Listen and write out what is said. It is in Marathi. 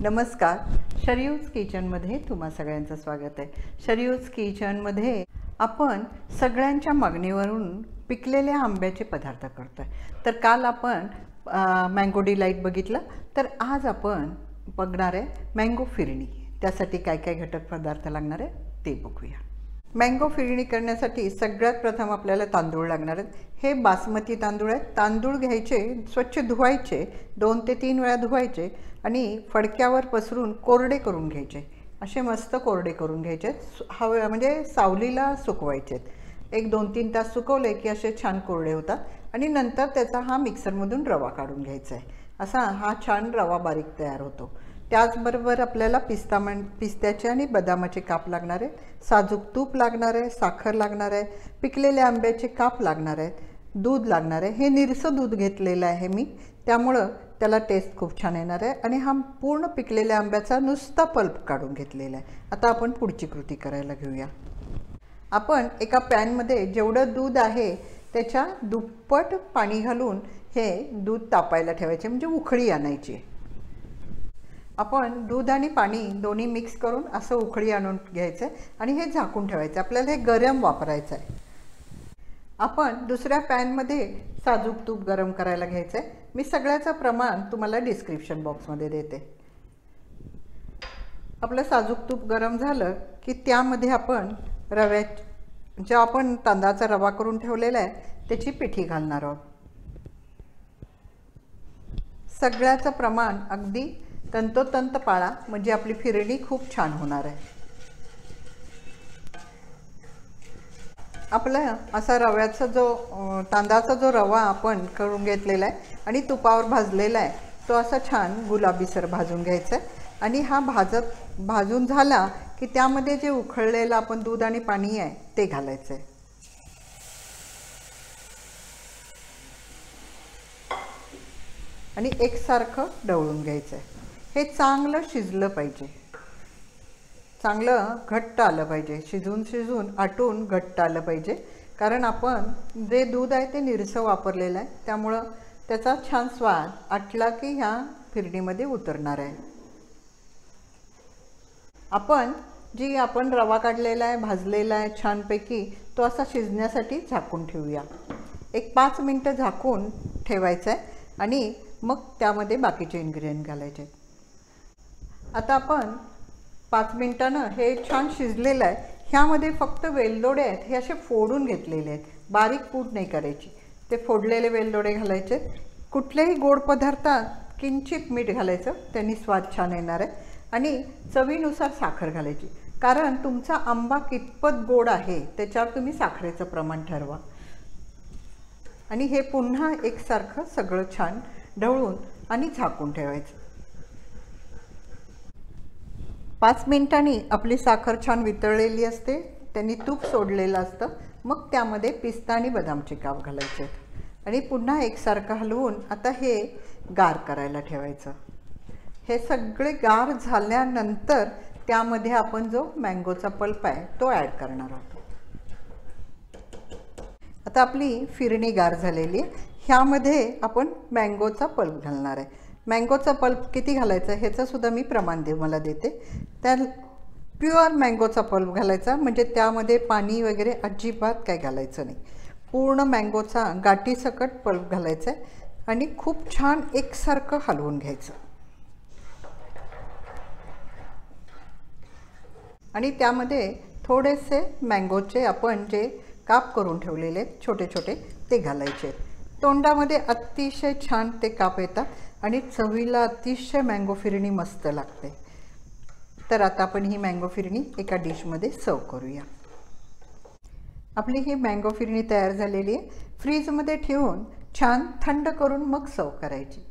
नमस्कार, शरयूज किचनमध्ये तुम्हा सगळ्यांचं स्वागत आहे। शरयूज किचनमध्ये आपण सगळ्यांच्या मागणीवरून पिकलेल्या आंब्याचे पदार्थ करतोय। तर काल आपण मँगो डिलाइट बघितलं, तर आज आपण बघणार आहे मँगो फिरणी। त्यासाठी काय काय घटक पदार्थ लागणार आहे ते बघूया। मँगो फिरणी करण्यासाठी सगळ्यात प्रथम आपल्याला तांदूळ लागणार आहेत। हे बासमती तांदूळ आहेत। तांदूळ घ्यायचे, स्वच्छ धुवायचे, 2 ते 3 वेळा धुवायचे आणि फडक्यावर पसरून कोरडे करून घ्यायचे। असे मस्त कोरडे करून घ्यायचे, हवे म्हणजे सावलीला सुकवायचे। एक 2-3 तास सुकवले की असे छान कोरडे होतात आणि नंतर त्याचा हा मिक्सरमधून रवा काढून घ्यायचा आहे। असा हा छान रवा बारीक तयार होतो। त्याचबरोबर आपल्याला पिस्त्याचे आणि बदामाचे काप लागणार आहेत, साजूक तूप लागणार आहे, साखर लागणार आहे, पिकलेल्या आंब्याचे काप लागणार आहेत, दूध लागणार आहे। हे निरसं दूध घेतलेलं आहे मी, त्यामुळे त्याला टेस्ट खूप छान येणार आहे। आणि हा पूर्ण पिकलेल्या आंब्याचा नुसता पल्प काढून घेतलेला आहे। आता आपण पुढची कृती करायला घेऊया। आपण एका पॅनमध्ये जेवढं दूध आहे त्याच्या दुप्पट पाणी घालून हे दूध तापायला ठेवायचे, म्हणजे उकळी आणायची। आपण दूध आणि पाणी दोन्ही मिक्स करून असं उकळी आणून घ्यायचं आणि हे झाकून ठेवायचं। आपल्याला हे गरम वापरायचं आहे। आपण दुसऱ्या पॅनमध्ये साजूक तूप गरम करायला घ्यायचं आहे। मी सगळ्याचं प्रमाण तुम्हाला डिस्क्रिप्शन बॉक्समध्ये देते। आपलं साजूक तूप गरम झालं की त्यामध्ये आपण जो आपण तांदळाचा रवा करून ठेवलेला आहे त्याची पिठी घालणार आहोत। सगळ्याचं प्रमाण अगदी तंतोतंत पाळा, म्हणजे आपली फिरणी खूप छान होणार आहे। आपला असा रव्याचा तांदळाचा जो रवा आपण करून घेतलेला आहे आणि तुपावर भाजलेला आहे, तो असा छान गुलाबीसर भाजून घ्यायचा आहे। आणि हा भाजून झाला की त्यामध्ये जे उकळलेलं आपण दूध आणि पाणी आहे ते घालायचं आहे। आणि एकसारखं ढवळून घ्यायचं आहे। हे चांगलं शिजलं पाहिजे, चांगलं घट्ट आलं पाहिजे, शिजून आटून घट्ट आलं पाहिजे। कारण आपण जे दूध आहे ते निरसं वापरलेलं आहे, त्यामुळं त्याचा छान स्वाद आटला की ह्या फिरणीमध्ये उतरणार आहे। आपण रवा काढलेला आहे, भाजलेला आहे छानपैकी, तो असा शिजण्यासाठी झाकून ठेवूया। एक 5 मिनिटं झाकून ठेवायचं आहे आणि मग त्यामध्ये बाकीचे इन्ग्रेडियंट घालायचे। आता आपण 5 मिनिटांनं हे छान शिजलेलं आहे। ह्यामध्ये फक्त वेलदोडे आहेत, हे असे फोडून घेतलेले आहेत, बारीक पूड नाही करायची। ते फोडलेले वेलदोडे घालायचे। कुठल्याही गोड पदार्थात किंचित मीठ घालायचं, त्यांनी स्वाद छान येणार आहे। आणि चवीनुसार साखर घालायची, कारण तुमचा आंबा कितपत गोड आहे त्याच्यावर तुम्ही साखरेचं प्रमाण ठरवा। आणि हे पुन्हा एकसारखं सगळं छान ढवळून आणि झाकून ठेवायचं। 5 मिनिटांनी आपली साखर छान वितळलेली असते, त्यांनी तूप सोडलेलं असतं। मग त्यामध्ये पिस्ता आणि बदामचे काप घालायचे आणि पुन्हा एकसारखं हलवून आता हे गार करायला ठेवायचं। हे सगळे गार झाल्यानंतर त्यामध्ये आपण जो मँगोचा पल्प आहे तो ॲड करणार आहोत। आता आपली फिरणी गार झालेली आहे। ह्यामध्ये आपण मँगोचा पल्प घालणार आहे। मँगोचा पल्प किती घालायचा ह्याचं सुद्धा मी प्रमाण तुम्हाला देते। त्या प्युअर मँगोचा पल्प घालायचा, म्हणजे त्यामध्ये पाणी वगैरे अजिबात काय घालायचं नाही। पूर्ण मँगोचा गाठीसकट पल्प घालायचा आहे आणि खूप छान एकसारखं हलवून घ्यायचं। आणि त्यामध्ये थोडेसे मँगोचे आपण जे काप करून ठेवलेले आहेत छोटे छोटे ते घालायचे। तोंडामध्ये अतिशय छान ते काप येतात आणि चवीला अतिशय मँगो फिरणी मस्त लागते। तर आता आपण ही मँगो फिरणी एका डिशमध्ये सर्व करूया। आपली ही मँगो फिरणी तयार झालेली आहे। फ्रीजमध्ये ठेवून छान थंड करून मग सर्व करायची।